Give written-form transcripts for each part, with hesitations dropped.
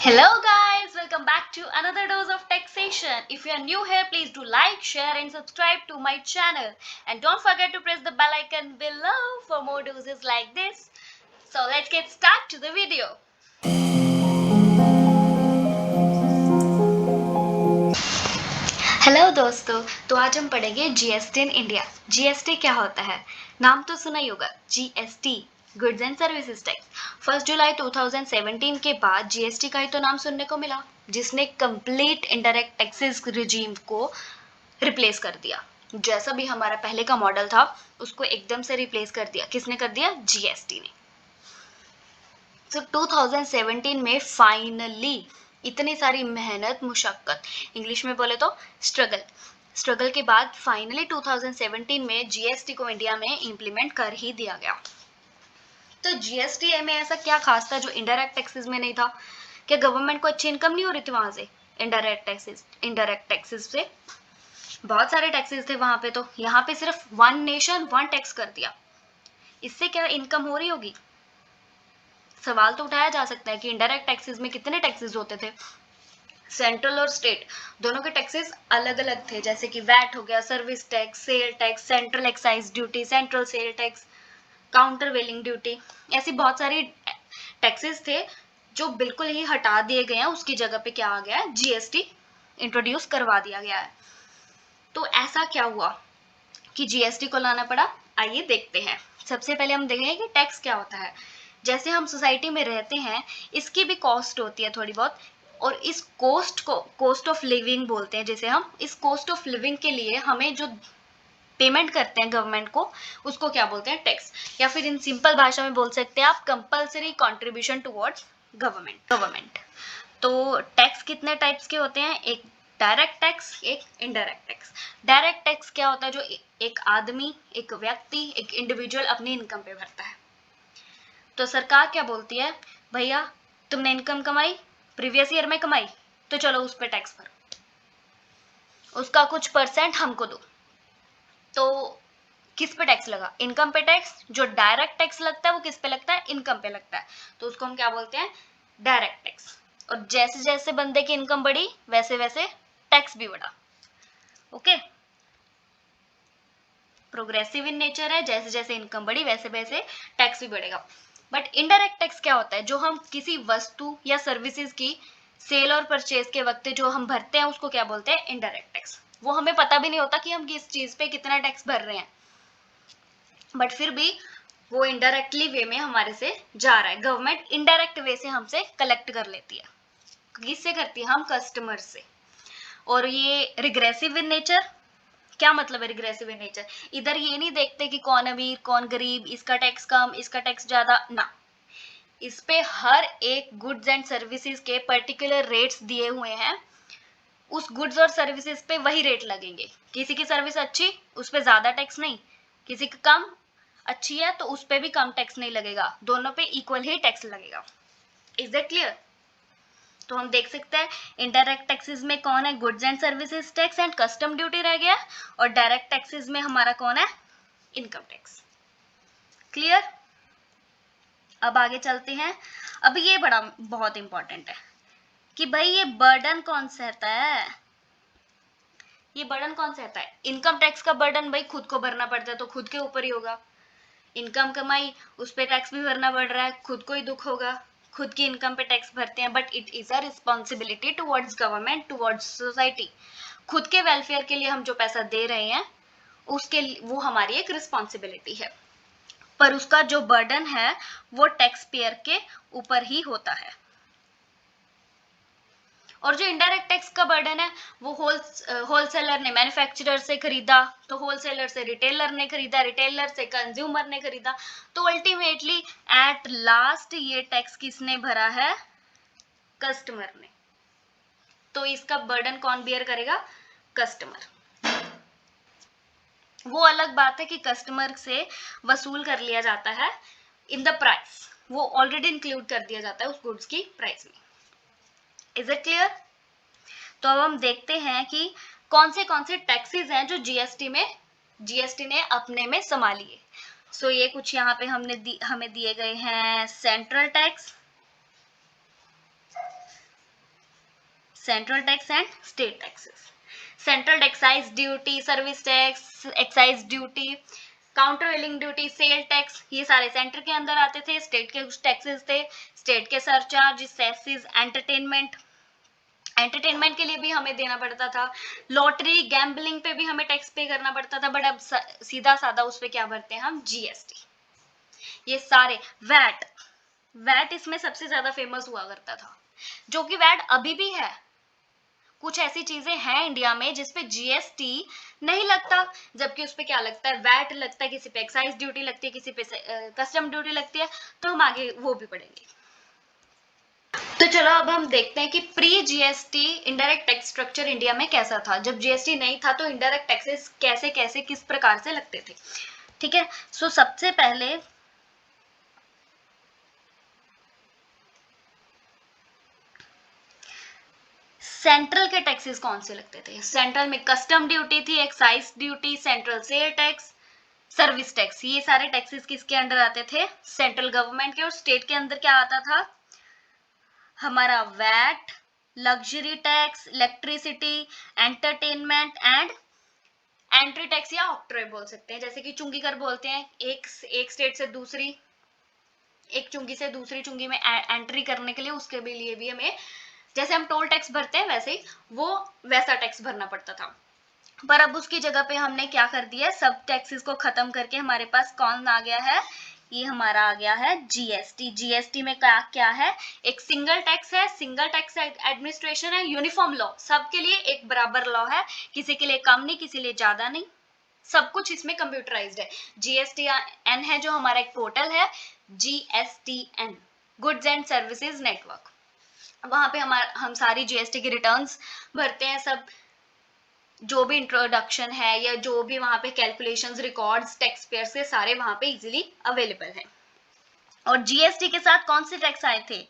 Hello guys, welcome back to another dose of taxation. If you are new here, please do like, share and subscribe to my channel. And don't forget to press the bell icon below for more doses like this. So let's get started to the video. Hello दोस्तों, तो आज हम पढ़ेंगे GST in India. GST क्या होता है? नाम तो सुना ही होगा, GST, goods and services tax. 1 जुलाई 2017 के बाद जीएसटी का ही तो नाम सुनने को मिला, जिसने कंप्लीट इनडायरेक्ट टैक्सेस रिजीम को रिप्लेस कर दिया। जैसा भी हमारा पहले का मॉडल था उसको एकदम से रिप्लेस कर दिया। किसने कर दिया? जीएसटी ने। तो 2017 में फाइनली इतनी सारी मेहनत, मुशक्कत, इंग्लिश में बोले तो स्ट्रगल के बाद फाइनली 2017 में जीएसटी को इंडिया में इम्प्लीमेंट कर ही दिया गया। तो जीएसटी में ऐसा क्या खास था जो इनडायरेक्ट टैक्सेस में नहीं था? क्या गवर्नमेंट को अच्छी इनकम नहीं हो रही थी वहां से? इनडायरेक्ट टैक्सेस से बहुत सारे टैक्सेस थे वहां पे, तो यहाँ पे सिर्फ वन नेशन वन टैक्स कर दिया। इससे क्या इनकम हो रही होगी? सवाल तो उठाया जा सकता है कि इनडायरेक्ट टैक्सेस में कितने टैक्सेस होते थे। सेंट्रल और स्टेट दोनों के टैक्सेस अलग अलग थे, जैसे कि वैट हो गया, service tax, sale tax, central excise duty, central sale tax, countervailing duty. ऐसी बहुत सारी टैक्सेस थे जो बिल्कुल ही हटा दिए गए हैं। उसकी जगह पे क्या आ गया है? जीएसटी इंट्रोड्यूस करवा दिया गया है। तो ऐसा क्या हुआ कि जीएसटी को लाना पड़ा? आइए देखते हैं। सबसे पहले हम देखेंगे कि टैक्स क्या होता है। जैसे हम सोसाइटी में रहते हैं, इसकी भी कॉस्ट होती है थोड़ी बहुत, और इस कॉस्ट को कॉस्ट ऑफ लिविंग बोलते हैं। जैसे हम इस कॉस्ट ऑफ लिविंग के लिए हमें जो पेमेंट करते हैं गवर्नमेंट को, उसको क्या बोलते हैं? टैक्स। या फिर इन सिंपल भाषा में बोल सकते हैं आप, कंपल्सरी कॉन्ट्रीब्यूशन टुवर्ड्स गवर्नमेंट। तो टैक्स कितने टाइप्स के होते हैं? एक डायरेक्ट टैक्स, एक इनडायरेक्ट टैक्स। डायरेक्ट टैक्स क्या होता है? जो एक आदमी, एक व्यक्ति, एक इंडिविजुअल अपनी इनकम पे भरता है। तो सरकार क्या बोलती है? भैया तुमने इनकम कमाई, प्रीवियस ईयर में कमाई, तो चलो उस पर टैक्स भरो, उसका कुछ परसेंट हमको दो। तो किस पे टैक्स लगा? इनकम पे टैक्स। जो डायरेक्ट टैक्स लगता है वो किस पे लगता है? इनकम पे लगता है। तो उसको हम क्या बोलते हैं? Direct tax. और जैसे जैसे बंदे की इनकम बढ़ी वैसे वैसे टैक्स भी बढ़ा। ओके, प्रोग्रेसिव इन नेचर है, जैसे जैसे इनकम बढ़ी वैसे वैसे टैक्स भी बढ़ेगा। बट इनडायरेक्ट टैक्स क्या होता है? जो हम किसी वस्तु या सर्विसेज की सेल और परचेज के वक्त जो हम भरते हैं उसको क्या बोलते हैं? Indirect tax. वो हमें पता भी नहीं होता कि हम किस चीज पे कितना टैक्स भर रहे हैं, बट फिर भी वो इनडायरेक्टली वे में हमारे से जा रहा है। गवर्नमेंट इनडायरेक्ट वे से हमसे कलेक्ट कर लेती है। किससे करती है? हम कस्टमर से। और ये रिग्रेसिव इन नेचर। क्या मतलब है रिग्रेसिव इन नेचर? इधर ये नहीं देखते कि कौन अमीर कौन गरीब, इसका टैक्स कम इसका टैक्स ज्यादा ना। इस पे हर एक गुड्स एंड सर्विसेज के पर्टिकुलर रेट्स दिए हुए हैं। उस गुड्स और सर्विसेज पे वही रेट लगेंगे। किसी की सर्विस अच्छी, उस पे ज्यादा टैक्स नहीं, किसी की कम अच्छी है तो उस पे भी कम टैक्स नहीं लगेगा, दोनों पे इक्वल ही टैक्स लगेगा। Is that clear? तो हम देख सकते हैं इनडायरेक्ट टैक्सेस में कौन है? Goods and services tax and custom duty रह गया। और डायरेक्ट टैक्सेस में हमारा कौन है? Income tax. क्लियर? अब आगे चलते हैं। अब ये बड़ा बहुत इंपॉर्टेंट है कि भाई ये बर्डन कौन सहता है? ये बर्डन कौन सहता है? इनकम टैक्स का बर्डन भाई खुद को भरना पड़ता है, तो खुद के ऊपर ही होगा। इनकम कमाई, उस पे टैक्स भी भरना पड़ रहा है, खुद को ही दुख होगा, खुद की इनकम पे टैक्स भरते हैं। But it is a responsibility towards government, towards society. खुद के वेलफेयर के लिए हम जो पैसा दे रहे हैं उसके वो हमारी एक रिस्पॉन्सिबिलिटी है, पर उसका जो बर्डन है वो टैक्स पेयर के ऊपर ही होता है। और जो इनडायरेक्ट टैक्स का बर्डन है वो होलसेलर ने मैन्युफैक्चरर से खरीदा, तो होलसेलर से रिटेलर ने खरीदा, रिटेलर से कंज्यूमर ने खरीदा, तो अल्टीमेटली एट लास्ट ये टैक्स किसने भरा है? कस्टमर ने। तो इसका बर्डन कौन बियर करेगा? कस्टमर। वो अलग बात है कि कस्टमर से वसूल कर लिया जाता है इन द प्राइस, वो ऑलरेडी इंक्लूड कर दिया जाता है उस गुड्स की प्राइस में। Is it clear? तो अब हम देखते हैं कि कौन से टैक्सेस हैं जो जीएसटी ने अपने में संभाली है। सो ये कुछ यहाँ पे हमें दिए गए हैं। Central tax, central tax and state taxes. Central excise duty, service tax, excise duty, countervailing duty, sale tax, ये सारे सेंटर के अंदर आते थे। स्टेट के कुछ टैक्सेस थे, स्टेट के सरचार्ज, सेसेस, एंटरटेनमेंट के लिए भी हमें देना पड़ता था। लॉटरी, गैम्बलिंग पे भी हमें टैक्स पे करना पड़ता था, बट अब सीधा साधा उस पे क्या भरते हैं हम, जीएसटी। ये सारे वैट इसमें सबसे ज्यादा फेमस हुआ करता था, जो कि वैट अभी भी है। कुछ ऐसी चीजें हैं इंडिया में जिसपे जीएसटी नहीं लगता, जबकि उस पे क्या लगता है, वैट लगता है, किसी पे एक्साइज ड्यूटी लगती है, किसी पे कस्टम ड्यूटी लगती है। तो हम आगे वो भी पढ़ेंगे। तो चलो अब हम देखते हैं कि pre GST indirect tax structure India में कैसा था। जब जीएसटी नहीं था तो इनडायरेक्ट टैक्सेस कैसे कैसे किस प्रकार से लगते थे। ठीक है, सो सबसे पहले सेंट्रल के टैक्सेस कौन से लगते थे। सेंट्रल में कस्टम ड्यूटी थी, excise duty, central sale tax, service tax, ये सारे टैक्सेस किसके अंडर आते थे, सेंट्रल गवर्नमेंट के। और स्टेट के अंदर क्या आता था, हमारा VAT, luxury tax, electricity, entertainment and entry tax या ऑक्ट्रॉय बोल सकते हैं। जैसे कि चुंगी कर बोलते हैं, एक स्टेट से दूसरी, एक चुंगी से दूसरी चुंगी में एंट्री करने के लिए, उसके भी लिए भी हमें, जैसे हम टोल टैक्स भरते हैं वैसे ही वो वैसा टैक्स भरना पड़ता था। पर अब उसकी जगह पे हमने क्या कर दिया, सब टैक्सेस को खत्म करके हमारे पास कौन आ गया है, ये हमारा आ गया है जीएसटी। जीएसटी में क्या क्या है, एक सिंगल टैक्स है, सिंगल टैक्स एडमिनिस्ट्रेशन है, यूनिफॉर्म लॉ, सबके लिए एक बराबर लॉ है, किसी के लिए कम नहीं, किसी लिए ज्यादा नहीं, सब कुछ इसमें कंप्यूटराइज्ड है। जीएसटी एन है जो हमारा एक पोर्टल है, GSTN, goods and services network. वहां पे हम सारी जीएसटी की रिटर्न्स भरते हैं, सब जो भी इंट्रोडक्शन है या जो भी वहां पे कैलकुलेशंस, रिकॉर्ड्स टैक्स पेयर से सारे वहां पे इजीली अवेलेबल है। और जीएसटी के साथ कौन से टैक्स आए थे,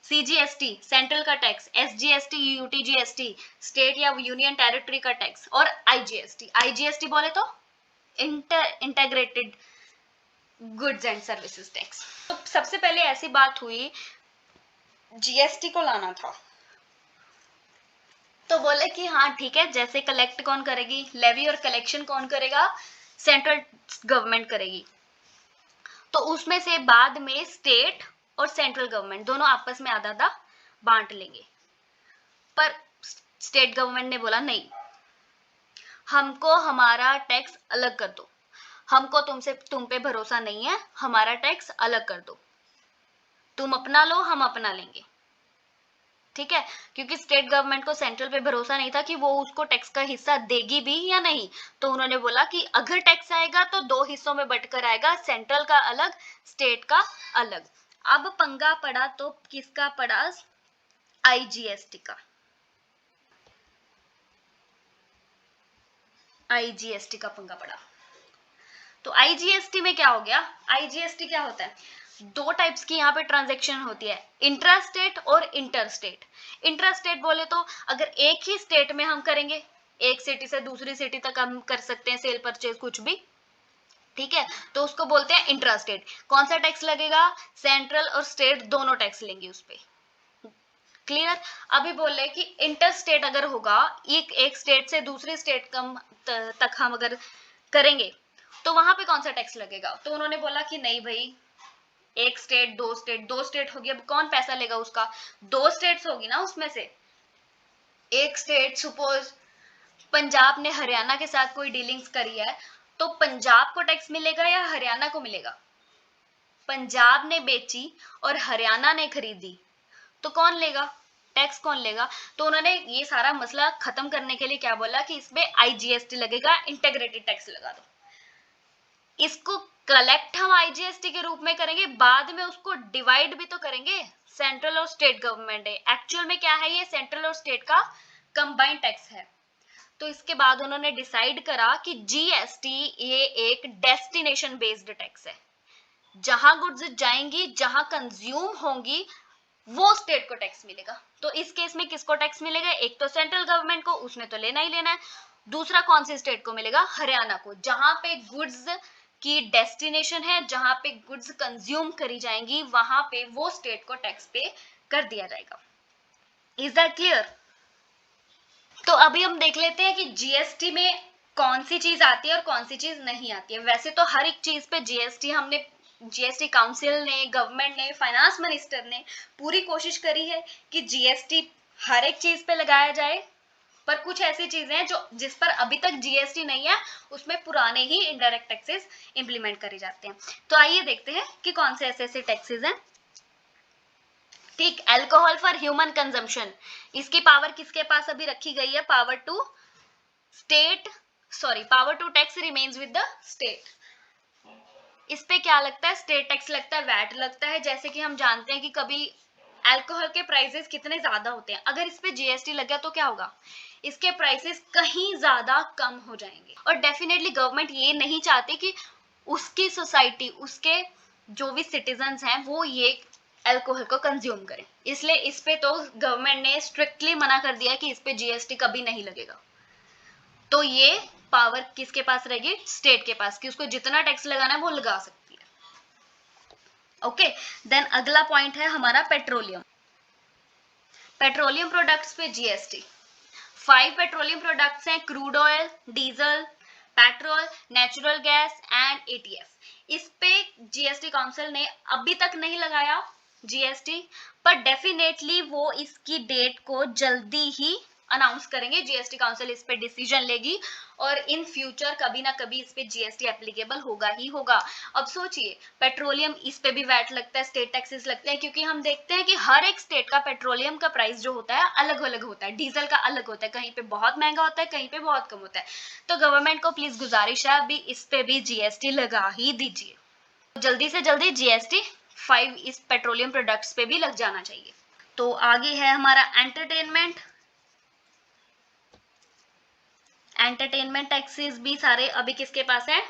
सीजीएसटी सेंट्रल का टैक्स, एसजीएसटी, यूटीजीएसटी स्टेट या यूनियन टेरिटरी का टैक्स, और आईजीएसटी। आईजीएसटी बोले तो integrated goods and services tax. तो सबसे पहले ऐसी बात हुई, जीएसटी को लाना था, तो बोले कि हाँ ठीक है, जैसे कलेक्ट कौन करेगी, लेवी और कलेक्शन कौन करेगा, सेंट्रल गवर्नमेंट करेगी। तो उसमें से बाद में स्टेट और सेंट्रल गवर्नमेंट दोनों आपस में आधा आधा बांट लेंगे। पर स्टेट गवर्नमेंट ने बोला नहीं, हमको हमारा टैक्स अलग कर दो, हमको तुम पे भरोसा नहीं है, हमारा टैक्स अलग कर दो, तुम अपना लो हम अपना लेंगे। ठीक है, क्योंकि स्टेट गवर्नमेंट को सेंट्रल पे भरोसा नहीं था कि वो उसको टैक्स का हिस्सा देगी भी या नहीं। तो उन्होंने बोला कि अगर टैक्स आएगा तो दो हिस्सों में बंटकर आएगा, सेंट्रल का अलग, स्टेट का अलग। अब पंगा पड़ा तो किसका पड़ा, आईजीएसटी का। आईजीएसटी का पंगा पड़ा। तो आईजीएसटी में क्या हो गया, आईजीएसटी क्या होता है, दो टाइप्स की यहाँ पे ट्रांजैक्शन होती है, इंट्रा स्टेट और इंटर स्टेट। इंट्रा स्टेट बोले तो अगर एक ही स्टेट में हम करेंगे, एक सिटी से दूसरी सिटी तक हम कर सकते हैं सेल परचेज कुछ भी, ठीक है, तो उसको बोलते हैं इंट्रा स्टेट। कौन सा टैक्स लगेगा, सेंट्रल और स्टेट दोनों टैक्स लेंगे उस पे। क्लियर। अभी बोल रहे कि इंटर स्टेट अगर होगा, एक स्टेट से दूसरी स्टेट तक हम अगर करेंगे तो वहां पे कौन सा टैक्स लगेगा। तो उन्होंने बोला कि नहीं भाई, एक स्टेट, दो स्टेट होगी, अब कौन पैसा लेगा उसका, दो स्टेट्स होगी ना उसमें से। एक स्टेट, सपोज पंजाब ने हरियाणा के साथ कोई डीलिंग्स करी है, तो पंजाब को टैक्स मिलेगा या हरियाणा को मिलेगा, पंजाब ने बेची और हरियाणा ने खरीदी, तो कौन लेगा टैक्स, कौन लेगा। तो उन्होंने ये सारा मसला खत्म करने के लिए क्या बोला कि इसमें आईजीएसटी लगेगा, इंटीग्रेटेड टैक्स लगा दो। इसको कलेक्ट हम आईजीएसटी के रूप में करेंगे, बाद में उसको डिवाइड भी तो करेंगे, सेंट्रल और स्टेट गवर्नमेंट है। एक्चुअल में क्या है, ये सेंट्रल और स्टेट का कंबाइंड टैक्स है। तो इसके बाद उन्होंने डिसाइड करा कि जीएसटी ये एक डेस्टिनेशन बेस्ड टैक्स है, जहां गुड्स जाएंगी, जहां कंज्यूम होंगी, वो स्टेट को टैक्स मिलेगा। तो इस केस में किसको टैक्स मिलेगा, एक तो सेंट्रल गवर्नमेंट को, उसने तो लेना ही लेना है। दूसरा कौन सी स्टेट को मिलेगा, हरियाणा को, जहां पे गुड्स की डेस्टिनेशन है, जहां पे गुड्स कंज्यूम करी जाएंगी, वहां पे वो स्टेट को टैक्स पे कर दिया जाएगा। Is that clear. तो अभी हम देख लेते हैं कि जीएसटी में कौन सी चीज आती है और कौन सी चीज नहीं आती है। वैसे तो हर एक चीज पे जीएसटी काउंसिल ने, गवर्नमेंट ने, फाइनेंस मिनिस्टर ने पूरी कोशिश करी है कि जीएसटी हर एक चीज पे लगाया जाए, पर कुछ ऐसी चीजें हैं जो जिस पर अभी तक जीएसटी नहीं है, उसमें पुराने ही इनडायरेक्ट टैक्सेस इंप्लीमेंट करे जाते हैं। तो आइए देखते हैं कि कौन से ऐसे टैक्सेस हैं। ठीक, अल्कोहल फॉर ह्यूमन कंजम्पशन, इसकी पावर किसके पास अभी रखी गई है? Power to tax remains with the state. इस पे क्या लगता है? स्टेट टैक्स लगता है, वैट लगता है। जैसे कि हम जानते हैं कि कभी अल्कोहल के प्राइसेस कितने ज्यादा होते हैं, अगर इस पे जीएसटी लग गया तो क्या होगा? इसके प्राइसेस कहीं ज्यादा कम हो जाएंगे। और डेफिनेटली गवर्नमेंट ये नहीं चाहती कि उसकी सोसाइटी, उसके जो भी सिटीजन्स हैं वो ये अल्कोहल को कंज्यूम करें, इसलिए इस पे तो गवर्नमेंट ने स्ट्रिक्टली मना कर दिया कि इस पे जीएसटी कभी नहीं लगेगा। तो ये पावर किसके पास रहेगी? स्टेट के पास, कि उसको जितना टैक्स लगाना है वो लगा सकती है। ओके, देन अगला पॉइंट है हमारा पेट्रोलियम। पेट्रोलियम प्रोडक्ट्स पे जीएसटी। 5 पेट्रोलियम प्रोडक्ट्स हैं: crude oil, diesel, petrol, natural gas and ETF. इस पे जीएसटी काउंसिल ने अभी तक नहीं लगाया जीएसटी, पर डेफिनेटली वो इसकी डेट को जल्दी ही अनाउंस करेंगे। जीएसटी काउंसिल इस पे डिसीजन लेगी और इन फ्यूचर कभी ना कभी इस पे जीएसटी एप्लीकेबल होगा ही होगा। अब सोचिए, पेट्रोलियम, इस पे भी वैट लगता है, स्टेट टैक्सेस लगते हैं, क्योंकि हम देखते हैं कि हर एक स्टेट का पेट्रोलियम का प्राइस जो होता है अलग अलग होता है। डीजल का अलग होता है, कहीं पे बहुत महंगा होता है, कहीं पे बहुत कम होता है। तो गवर्नमेंट को प्लीज गुजारिश है, अभी इस पे भी जीएसटी लगा ही दीजिए। जल्दी से जल्दी जीएसटी 5 इस पेट्रोलियम प्रोडक्ट्स पे भी लग जाना चाहिए। तो आगे है हमारा एंटरटेनमेंट। एंटरटेनमेंट टैक्सेस भी सारे अभी किसके पास है?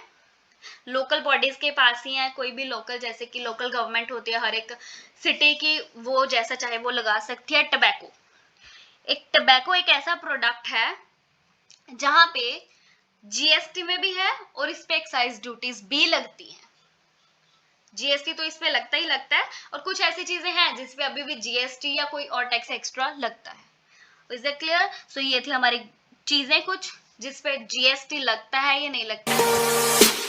लोकल बॉडीज के पास ही है। कोई भी लोकल, जैसे कि लोकल गवर्नमेंट होती है हर एक सिटी की, वो जैसा चाहे वो लगा सकती है। टबैको एक ऐसा प्रोडक्ट है जहां पे जीएसटी में भी है और इस पे एक्साइज ड्यूटीज भी लगती है। जीएसटी तो इस पे लगता ही लगता है, और कुछ ऐसी चीजें हैं जिसपे अभी भी जीएसटी या कोई और टैक्स एक्स्ट्रा लगता है। Is it clear? सो ये थी हमारी चीजें कुछ जिसपे जीएसटी लगता है या नहीं लगता है।